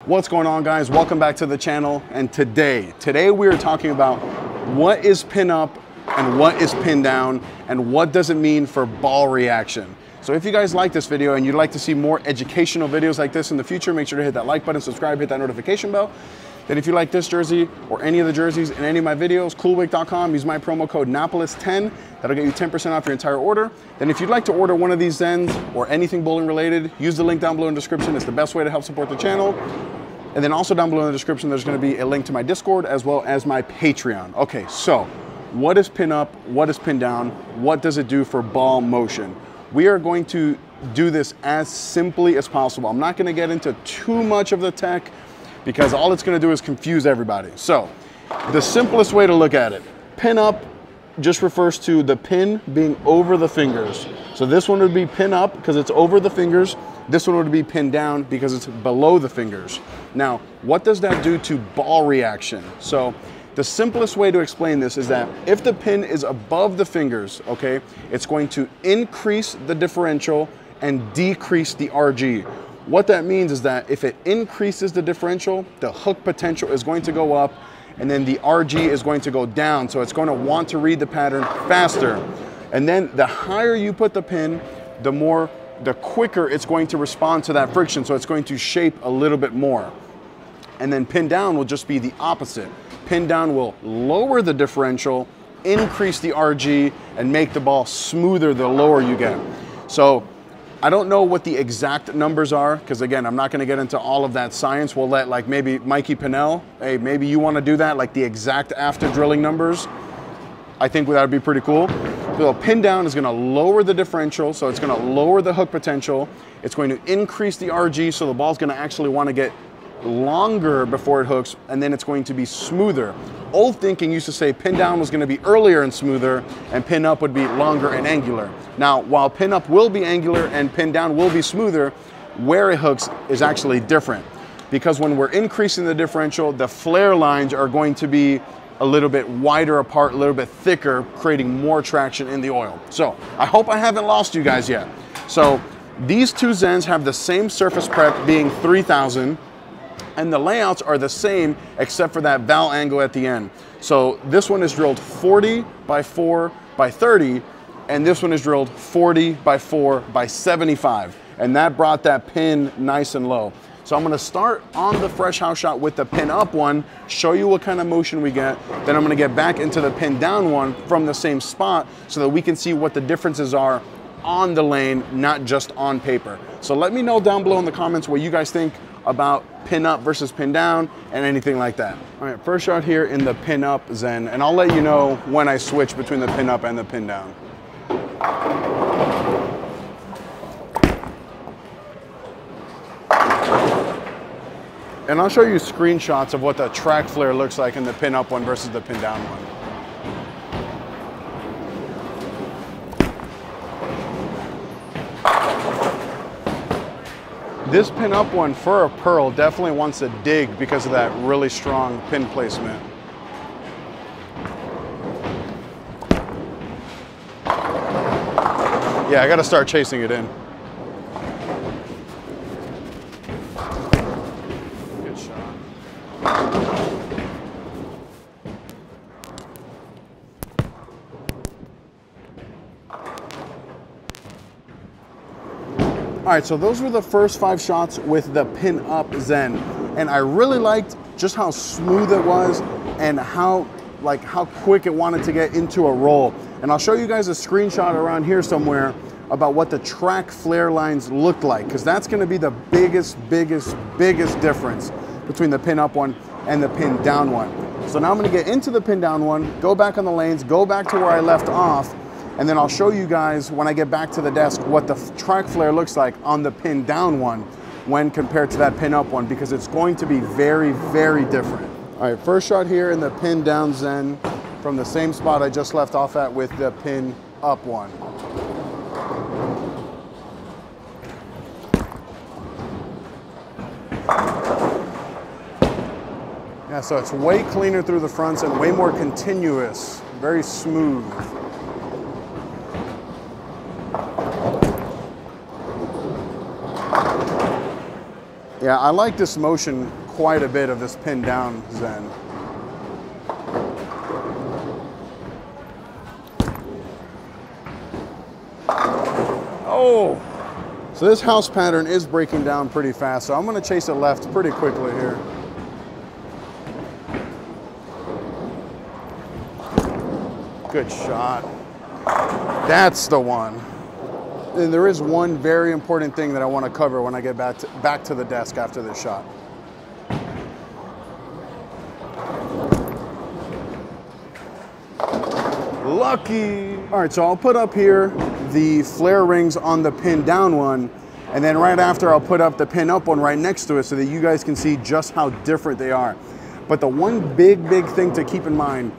What's going on, guys? Welcome back to the channel. And today we are talking about what is pin up and what is pin down and what does it mean for ball reaction. So if you guys like this video and you'd like to see more educational videos like this in the future, make sure to hit that like button, subscribe, hit that notification bell. Then if you like this jersey or any of the jerseys in any of my videos, coolwick.com, use my promo code Napoles10. That'll get you 10% off your entire order. Then if you'd like to order one of these Zens or anything bowling related, use the link down below in the description. It's the best way to help support the channel. And then also down below in the description, there's gonna be a link to my Discord as well as my Patreon. Okay, so what is pin up? What is pin down? What does it do for ball motion? We are going to do this as simply as possible. I'm not gonna get into too much of the tech because all it's gonna do is confuse everybody. So the simplest way to look at it, pin up just refers to the pin being over the fingers. So this one would be pin up because it's over the fingers. This one would be pin down because it's below the fingers. Now, what does that do to ball reaction? So the simplest way to explain this is that if the pin is above the fingers, okay, it's going to increase the differential and decrease the RG. What that means is that if it increases the differential, the hook potential is going to go up and then the RG is going to go down. So it's going to want to read the pattern faster. And then the higher you put the pin, the quicker it's going to respond to that friction. So it's going to shape a little bit more. And then pin down will just be the opposite. Pin down will lower the differential, increase the RG, and make the ball smoother the lower you get. So I don't know what the exact numbers are, because again, I'm not gonna get into all of that science. We'll let like maybe Mikey Pinnell, hey, maybe you wanna do that, like the exact after drilling numbers. I think that would be pretty cool. So pin down is gonna lower the differential, so it's gonna lower the hook potential. It's going to increase the RG, so the ball's gonna actually wanna get longer before it hooks, and then it's going to be smoother. Old thinking used to say pin down was going to be earlier and smoother, and pin up would be longer and angular. Now, while pin up will be angular and pin down will be smoother, where it hooks is actually different. Because when we're increasing the differential, the flare lines are going to be a little bit wider apart, a little bit thicker, creating more traction in the oil. So I hope I haven't lost you guys yet. So these two Zens have the same surface prep, being 3000. And the layouts are the same except for that valve angle at the end. So this one is drilled 40 by 4 by 30, and this one is drilled 40 by 4 by 75. And that brought that pin nice and low. So I'm gonna start on the fresh house shot with the pin up one, show you what kind of motion we get. Then I'm gonna get back into the pin down one from the same spot so that we can see what the differences are on the lane, not just on paper. So let me know down below in the comments what you guys think about pin up versus pin down and anything like that. All right, first shot here in the pin up Zen, and I'll let you know when I switch between the pin up and the pin down. And I'll show you screenshots of what the track flare looks like in the pin up one versus the pin down one. This pin up one for a pearl definitely wants to dig because of that really strong pin placement. Yeah, I gotta start chasing it in. Good shot. All right, so those were the first 5 shots with the pin up Zen. And I really liked just how smooth it was and how quick it wanted to get into a roll. And I'll show you guys a screenshot around here somewhere about what the track flare lines looked like, because that's gonna be the biggest difference between the pin up one and the pin down one. So now I'm gonna get into the pin down one, go back on the lanes, go back to where I left off, and then I'll show you guys when I get back to the desk what the track flare looks like on the pin down one when compared to that pin up one, because it's going to be very different. All right, first shot here in the pin down Zen from the same spot I just left off at with the pin up one. Yeah, so it's way cleaner through the fronts and way more continuous, very smooth. Yeah, I like this motion quite a bit of this pin down Zen. Oh! So this house pattern is breaking down pretty fast, so I'm gonna chase it left pretty quickly here. Good shot. That's the one. And there is one very important thing that I want to cover when I get back to the desk after this shot. Lucky. All right, so I'll put up here the flare rings on the pin down one, and then right after I'll put up the pin up one right next to it so that you guys can see just how different they are. But the one big thing to keep in mind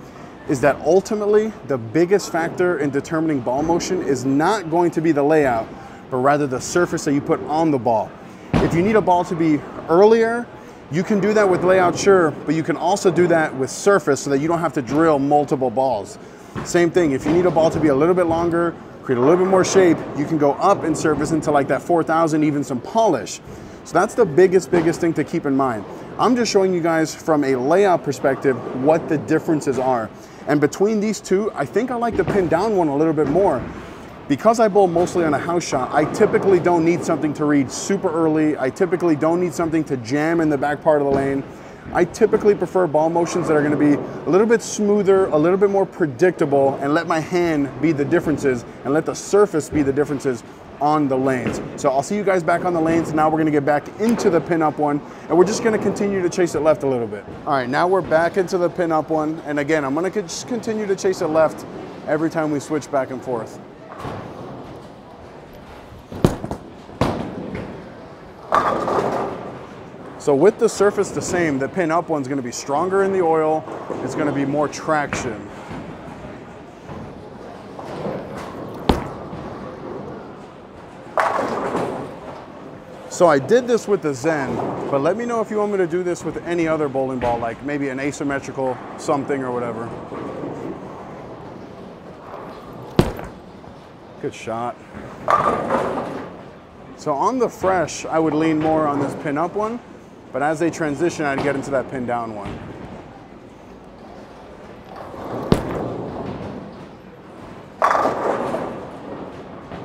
is that ultimately the biggest factor in determining ball motion is not going to be the layout, but rather the surface that you put on the ball. If you need a ball to be earlier, you can do that with layout, sure, but you can also do that with surface so that you don't have to drill multiple balls. Same thing, if you need a ball to be a little bit longer, create a little bit more shape, you can go up in surface into like that 4,000, even some polish. So that's the biggest thing to keep in mind. I'm just showing you guys from a layout perspective what the differences are. And between these two, I think I like the pin down one a little bit more. Because I bowl mostly on a house shot, I typically don't need something to read super early. I typically don't need something to jam in the back part of the lane. I typically prefer ball motions that are gonna be a little bit smoother, a little bit more predictable, and let my hand be the differences and let the surface be the differences on the lanes. So I'll see you guys back on the lanes. Now we're gonna get back into the pin up one, and we're just gonna continue to chase it left a little bit. All right, now we're back into the pin up one. And again, I'm gonna just continue to chase it left every time we switch back and forth. So with the surface the same, the pin up one's gonna be stronger in the oil. It's gonna be more traction. So I did this with the Zen, but let me know if you want me to do this with any other bowling ball, like maybe an asymmetrical something or whatever. Good shot. So on the fresh, I would lean more on this pin up one, but as they transition, I'd get into that pin down one.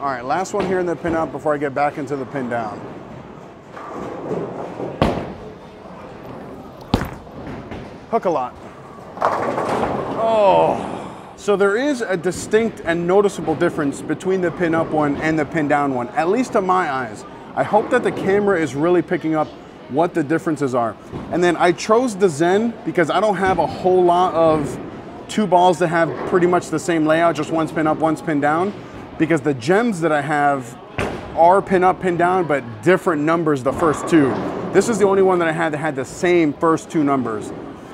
All right, last one here in the pin up before I get back into the pin down. Hook a lot. Oh. So there is a distinct and noticeable difference between the pin up one and the pin down one, at least to my eyes. I hope that the camera is really picking up what the differences are. And then I chose the Zen because I don't have a whole lot of two balls that have pretty much the same layout, just one's pin up, one's pin down, because the gems that I have are pin up, pin down, but different numbers the first two. This is the only one that I had that had the same first two numbers.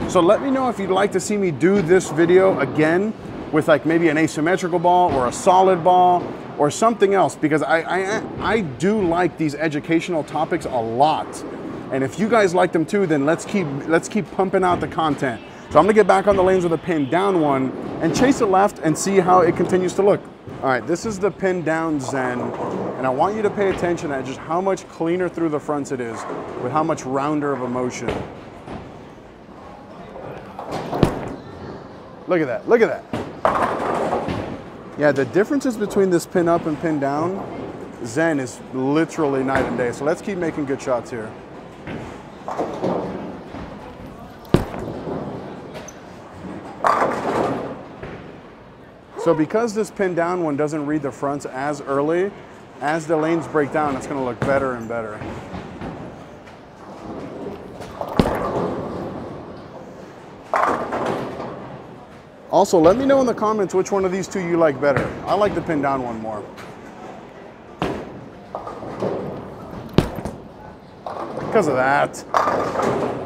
So let me know if you'd like to see me do this video again with like maybe an asymmetrical ball or a solid ball or something else, because I do like these educational topics a lot. And if you guys like them too, then let's keep pumping out the content. So I'm gonna get back on the lanes with a pin down one and chase it left and see how it continues to look. All right, this is the pin down Zen, and I want you to pay attention at just how much cleaner through the fronts it is with how much rounder of a motion. Look at that, look at that. Yeah, the differences between this pin up and pin down Zen is literally night and day. So let's keep making good shots here. So because this pin down one doesn't read the fronts as early, as the lanes break down, it's gonna look better and better. Also, let me know in the comments which one of these two you like better. I like the pin down one more. Because of that.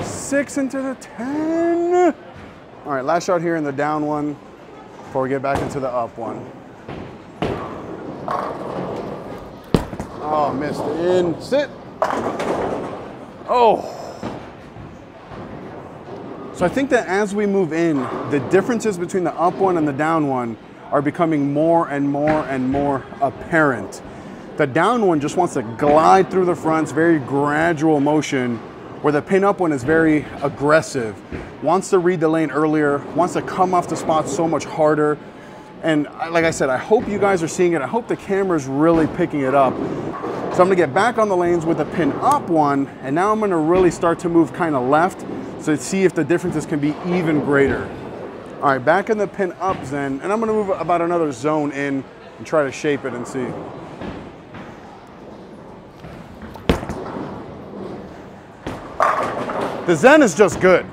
6 into the 10. All right, last shot here in the down one before we get back into the up one. Oh, missed in, sit. Oh. So I think that as we move in, the differences between the up one and the down one are becoming more and more and more apparent. The down one just wants to glide through the fronts, very gradual motion, where the pin up one is very aggressive. Wants to read the lane earlier, wants to come off the spot so much harder. And like I said, I hope you guys are seeing it. I hope the camera's really picking it up. So I'm gonna get back on the lanes with the pin up one, and now I'm gonna really start to move kind of left so to see if the differences can be even greater. All right, back in the pin up Zen, and I'm gonna move about another zone in and try to shape it and see. The Zen is just good.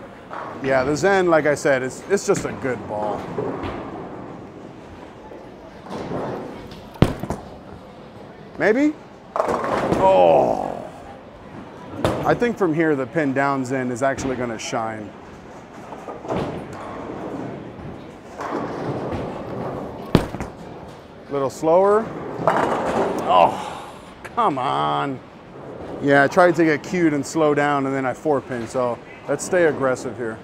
Yeah, the Zen, like I said, it's just a good ball. Maybe? Oh. I think from here, the pin down Zen is actually gonna shine. A little slower. Oh, come on. Yeah, I tried to get cute and slow down, and then I 4-pin, so let's stay aggressive here.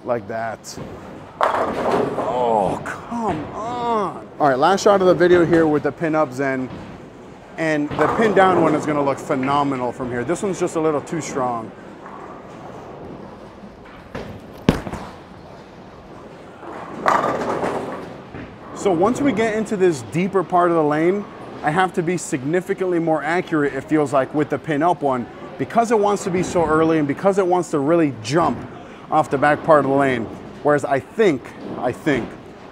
Like that. Oh, come on. All right, last shot of the video here with the pin up Zen, and the pin down one is gonna look phenomenal from here. This one's just a little too strong. So once we get into this deeper part of the lane, I have to be significantly more accurate, it feels like, with the pin up one, because it wants to be so early and because it wants to really jump off the back part of the lane. Whereas I think,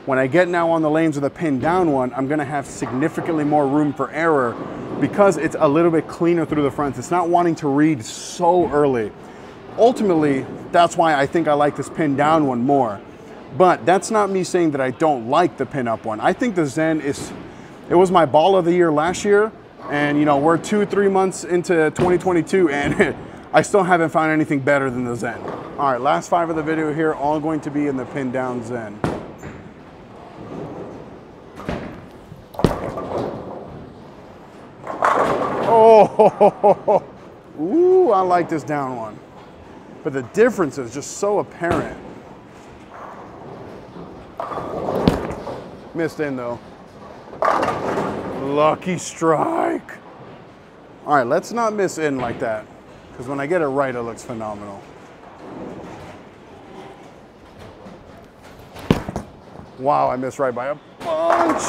when I get now on the lanes with a pin down one, I'm gonna have significantly more room for error because it's a little bit cleaner through the fronts. It's not wanting to read so early. Ultimately, that's why I think I like this pin down one more. But that's not me saying that I don't like the pin up one. I think the Zen it was my ball of the year last year, and you know, we're 2-3 months into 2022 and I still haven't found anything better than the Zen. All right, last 5 of the video here, all going to be in the pin down Zen. Oh, ooh, I like this down one. But the difference is just so apparent. Missed in though. Lucky strike. All right, let's not miss in like that, because when I get it right, it looks phenomenal. Wow, I missed right by a bunch.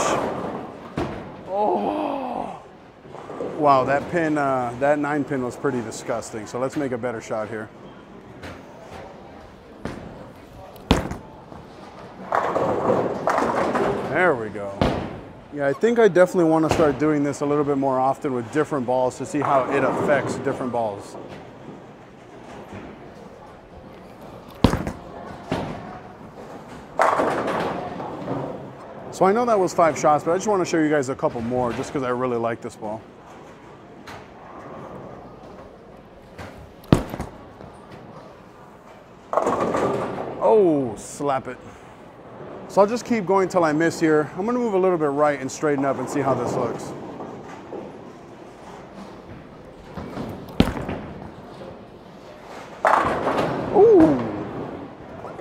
Oh. Wow, that pin, that 9-pin was pretty disgusting. So let's make a better shot here. There we go. Yeah, I think I definitely want to start doing this a little bit more often with different balls to see how it affects different balls. So I know that was 5 shots, but I just want to show you guys a couple more just because I really like this ball. Oh, slap it. So I'll just keep going till I miss here. I'm gonna move a little bit right and straighten up and see how this looks. Ooh.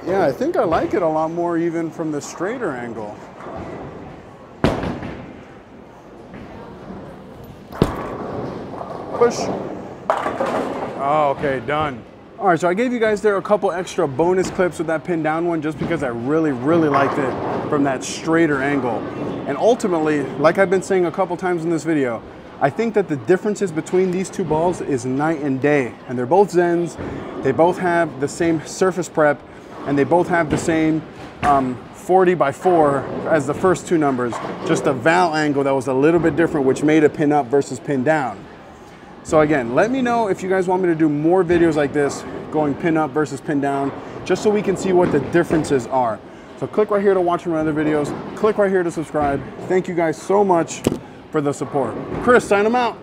Yeah, I think I like it a lot more even from the straighter angle. Push. Oh, okay, done. All right, so I gave you guys there a couple extra bonus clips with that pin down one just because I really, really liked it from that straighter angle. And ultimately, like I've been saying a couple times in this video, I think that the differences between these two balls is night and day. And they're both Zens, they both have the same surface prep, and they both have the same 40x4 as the first two numbers, just a valve angle that was a little bit different, which made a pin up versus pin down. So again, let me know if you guys want me to do more videos like this, going pin up versus pin down, just so we can see what the differences are. So click right here to watch my other videos. Click right here to subscribe. Thank you guys so much for the support. Chris, sign them out.